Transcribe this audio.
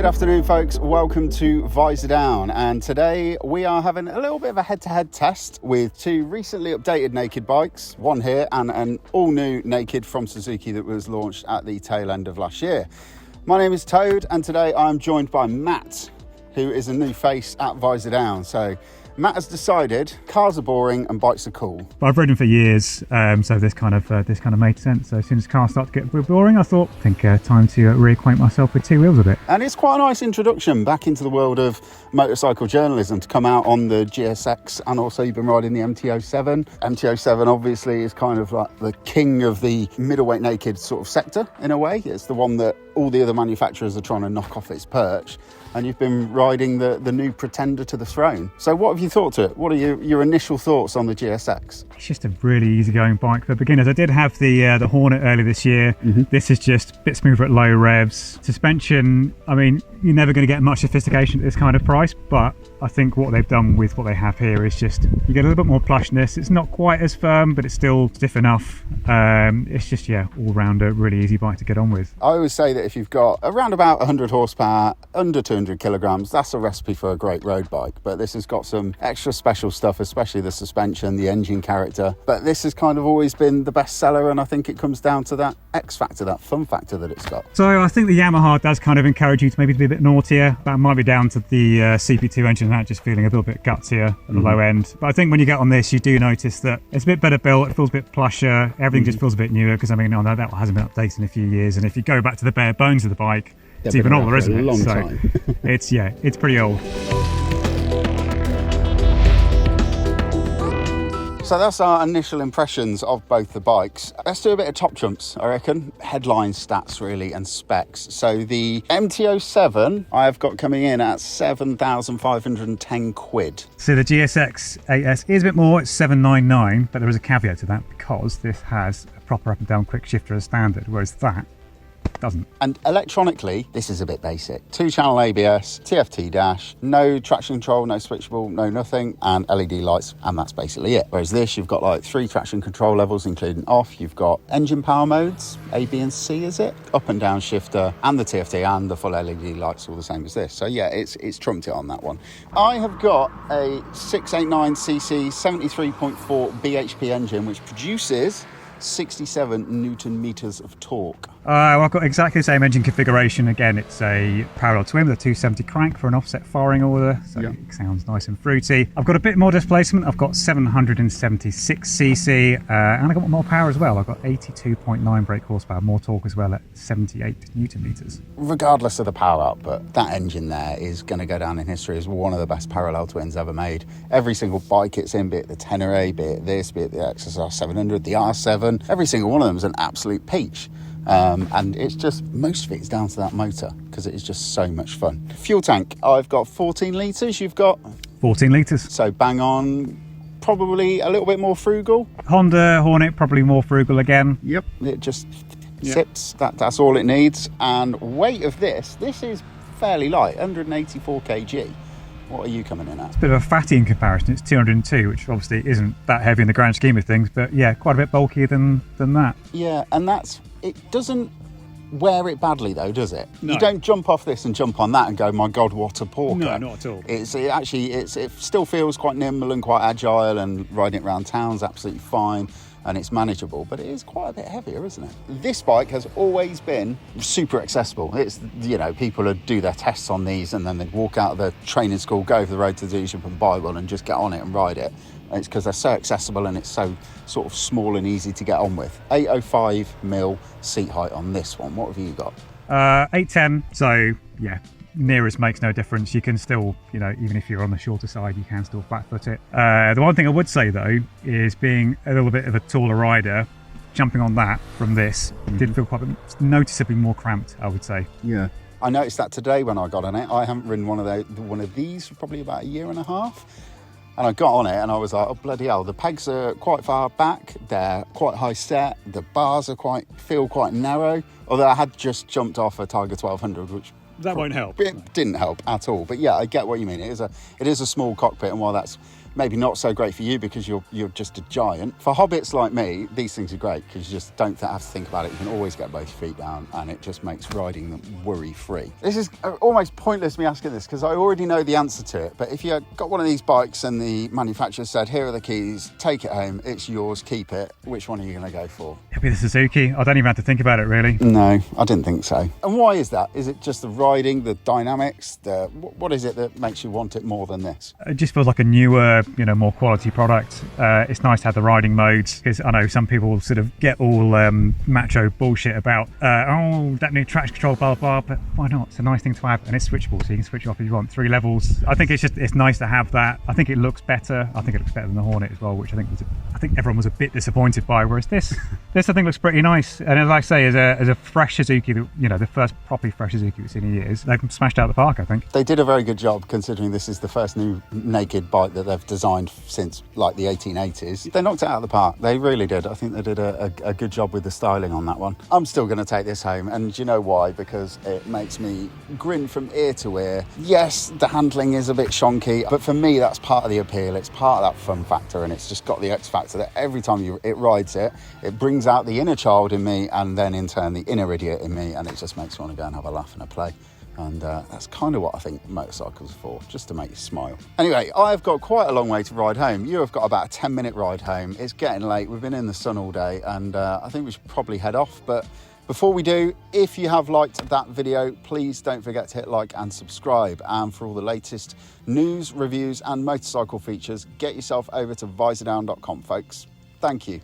Good afternoon, folks. Welcome to Visordown, and today we are having a little bit of a head-to-head test with two recently updated naked bikes, one here and an all-new naked from Suzuki that was launched at the tail end of last year. My name is Toad, and today I'm joined by Matt, who is a new face at Visordown. So Matt has decided cars are boring and bikes are cool. I've ridden for years, so this kind of made sense. So as soon as cars start to get a bit boring, I thought, time to reacquaint myself with two wheels a bit. And it's quite a nice introduction back into the world of motorcycle journalism to come out on the GSX, and also you've been riding the MT-07. MT-07 obviously is kind of like the king of the middleweight naked sort of sector in a way. It's the one that all the other manufacturers are trying to knock off its perch. And you've been riding the new pretender to the throne. So what have you thought to it? What are your initial thoughts on the GSX? It's just a really easygoing bike for beginners. I did have the Hornet earlier this year. This is just a bit smoother at low revs. Suspension, I mean, you're never going to get much sophistication at this kind of price, but I think what they've done with what they have here is just, you get a little bit more plushness. It's not quite as firm, but it's still stiff enough. It's just, all round a really easy bike to get on with. I always say that if you've got around about 100 horsepower, under 200 kilograms, that's a recipe for a great road bike. But this has got some extra special stuff, especially the suspension, the engine character. But this has kind of always been the best seller, and I think it comes down to that X factor, that fun factor that it's got. So I think the Yamaha does kind of encourage you to maybe be a bit naughtier. That might be down to the CP2 engine, that just feeling a little bit gutsier at the low end. But I think when you get on this, you do notice that it's a bit better built, it feels a bit plusher, everything just feels a bit newer, because I mean, that hasn't been updated in a few years. And if you go back to the bare bones of the bike, it's even older, isn't it? Long time. It's pretty old. So that's our initial impressions of both the bikes. Let's do a bit of top trumps, I reckon. Headline stats, really, and specs. So the MT-07 I've got coming in at 7,510 quid. So the GSX-8S is a bit more, it's 799, but there is a caveat to that, because this has a proper up and down quick shifter as standard, whereas that doesn't. And electronically, this is a bit basic. 2-channel ABS, TFT dash, no traction control, no switchable, no nothing, and LED lights, and that's basically it. Whereas this, you've got like 3 traction control levels, including off. You've got engine power modes, A, B, and C, is it? Up and down shifter, and the TFT, and the full LED lights, all the same as this. So yeah, it's trumped it on that one. I have got a 689cc 73.4 bhp engine, which produces 67 Newton meters of torque. Well, I've got exactly the same engine configuration. Again, it's a parallel twin with a 270 crank for an offset firing order, so it sounds nice and fruity. I've got a bit more displacement. I've got 776cc, and I've got more power as well. I've got 82.9 brake horsepower, more torque as well at 78 Newton meters. Regardless of the power output, that engine there is going to go down in history as one of the best parallel twins ever made. Every single bike it's in, be it the Tenere, be it this, be it the XSR 700, the R7, every single one of them is an absolute peach. And it's just, most of it is down to that motor, because it is just so much fun. Fuel tank, I've got 14 litres, you've got 14 litres. So bang on, probably a little bit more frugal. Honda Hornet, probably more frugal again. Yep. It just sips, that's all it needs. And weight of this is fairly light, 184 kg. What are you coming in at? It's a bit of a fatty in comparison. It's 202, which obviously isn't that heavy in the grand scheme of things, but yeah, quite a bit bulkier than that. Yeah, and it doesn't wear it badly though, does it? No. You don't jump off this and jump on that and go, my God, what a porker. No, not at all. It still feels quite nimble and quite agile, and riding it around town's absolutely fine. And it's manageable, but it is quite a bit heavier, isn't it? This bike has always been super accessible. It's, people would do their tests on these and then they'd walk out of the training school, go over the road to the dealership and buy one and just get on it and ride it. And it's because they're so accessible and it's so sort of small and easy to get on with. 805mm seat height on this one. What have you got? 810, so yeah. Nearest makes no difference. You can still, even if you're on the shorter side, you can still flat foot it. The one thing I would say though is, being a little bit of a taller rider, jumping on that from this did feel quite noticeably more cramped, I would say. Yeah. I noticed that today when I got on it. I haven't ridden one of these for probably about a year and a half. And I got on it and I was like, oh bloody hell, the pegs are quite far back, they're quite high set, the bars feel quite narrow. Although I had just jumped off a Tiger 1200, which that won't help. It didn't help at all. But yeah, I get what you mean. It is a small cockpit, and while that's maybe not so great for you because you're just a giant. For hobbits like me, these things are great because you just don't have to think about it. You can always get both feet down, and it just makes riding them worry-free. This is almost pointless me asking this because I already know the answer to it, but if you got one of these bikes and the manufacturer said, here are the keys, take it home, it's yours, keep it, which one are you going to go for? It'll be the Suzuki. I don't even have to think about it, really. No, I didn't think so. And why is that? Is it just the riding, the dynamics, what is it that makes you want it more than this? It just feels like a newer, more quality product. It's nice to have the riding modes, because I know some people sort of get all macho bullshit about, that new traction control, blah, blah, but why not? It's a nice thing to have, and it's switchable, so you can switch off if you want. 3 levels. I think it's nice to have that. I think it looks better. I think it looks better than the Hornet as well, which I think everyone was a bit disappointed by, whereas this I think looks pretty nice. And as I say, as a fresh Suzuki, the first properly fresh Suzuki we've seen in years, they've smashed out the park, I think. They did a very good job, considering this is the first new naked bike that they've designed since like the 1880s. They knocked it out of the park. They really did. I think they did a good job with the styling on that one. I'm still going to take this home, and do you know why? Because it makes me grin from ear to ear. Yes, the handling is a bit shonky, but for me that's part of the appeal. It's part of that fun factor, and it's just got the X factor that every time it rides it brings out the inner child in me, and then in turn the inner idiot in me, and it just makes me want to go and have a laugh and a play. And that's kind of what I think motorcycles are for, just to make you smile. Anyway, I've got quite a long way to ride home. You have got about a 10-minute ride home. It's getting late. We've been in the sun all day, and I think we should probably head off. But before we do, if you have liked that video, please don't forget to hit like and subscribe. And for all the latest news, reviews, and motorcycle features, get yourself over to Visordown.com, folks. Thank you.